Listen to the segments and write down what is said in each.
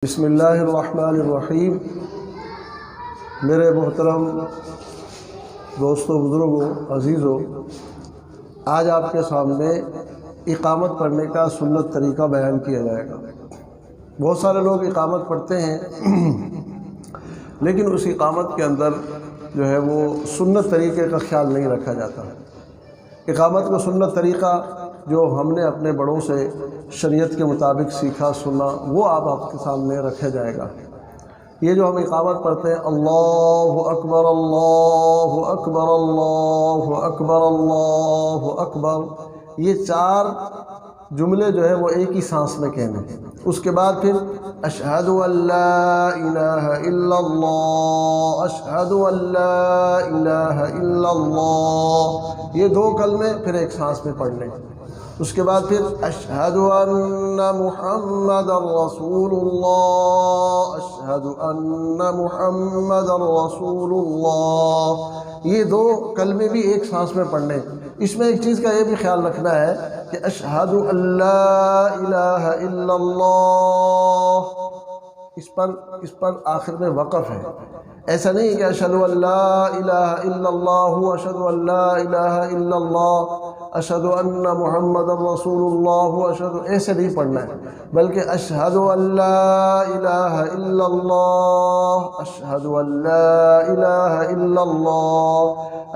بسم اللہ الرحمن الرحیم۔ میرے محترم دوستوں، بزرگوں، عزیزوں، آج آپ کے سامنے اقامت پڑھنے کا سنت طریقہ بیان کیا جائے گا۔ بہت سارے لوگ اقامت پڑھتے ہیں لیکن اس اقامت کے اندر جو ہے وہ سنت طریقے کا خیال نہیں رکھا جاتا۔ اقامت کا سنت طریقہ جو ہم نے اپنے بڑوں سے شریعت کے مطابق سیکھا سنا، وہ آپ کے سامنے رکھا جائے گا۔ یہ جو ہم اقامت پڑھتے ہیں، اللہ اکبر اللہ اکبر اللہ اکبر اللہ اکبر، یہ چار جملے جو ہے وہ ایک ہی سانس میں کہنے ہیں۔ اس کے بعد پھر اشہد ان لا الہ الا اللہ، اشہد ان لا الہ الا اللہ، یہ دو کلمے پھر ایک سانس میں پڑھنے۔ اس کے بعد پھر اشہد ان محمد رسول اللہ، اشہد ان محمد رسول اللہ، یہ دو کلمے بھی ایک سانس میں پڑھنے۔ اس میں ایک چیز کا یہ بھی خیال رکھنا ہے کہ اشہد ان لا الہ الا اللہ، اس پر آخر میں وقف ہے۔ ایسا نہیں کہ اشہد ان لا الہ الا اللہ، اشہد ان لا الہ الا اللہ، اشہد ان محمد رسول اللہ، ایسے نہیں پڑھنا ہے، بلکہ اشہد ان لا الہ الا اللہ، اشہد ان لا الہ الا اللہ،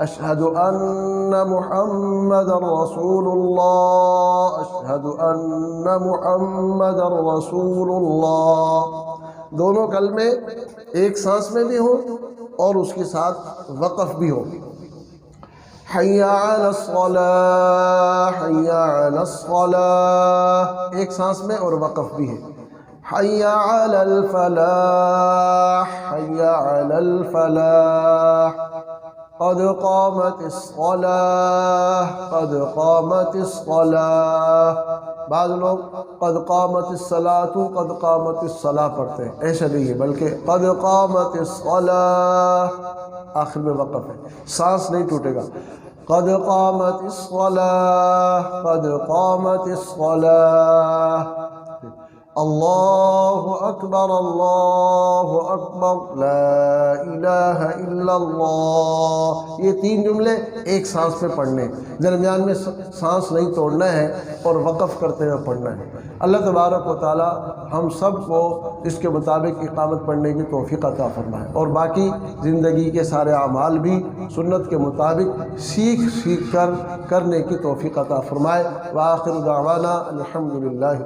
اشہد ان محمد رسول اللہ، اشہد ان محمد رسول اللہ۔ دونوں کلمے ایک سانس میں بھی ہوں اور اس کے ساتھ وقف بھی ہو۔ حی علی الصلاۃ، حی علی الصلاۃ، ایک سانس میں اور وقف بھی ہے۔ حی علی الفلاح، حی علی الفلاح، قد قامت الصلاۃ، قد قامت الصلاۃ۔ بعض لوگ قد قامت الصلاۃ، قد قامت الصلاۃ پڑھتے ہیں، ایسا نہیں ہے، بلکہ قد قامت الصلاۃ، آخر میں وقف ہے، سانس نہیں ٹوٹے گا۔ قد قامت الصلاۃ، قد قامت الصلاۃ، اللہ اکبر اللہ اکبر، لا الہ الا اللہ، یہ تین جملے ایک سانس میں پڑھنے، درمیان میں سانس نہیں توڑنا ہے اور وقف کرتے ہوئے پڑھنا ہے۔ اللہ تبارک و تعالی ہم سب کو اس کے مطابق اقامت پڑھنے کی توفیق عطا فرمائے، اور باقی زندگی کے سارے اعمال بھی سنت کے مطابق سیکھ کر کرنے کی توفیق عطا فرمائے۔ وآخر دعوانا الحمدللہ۔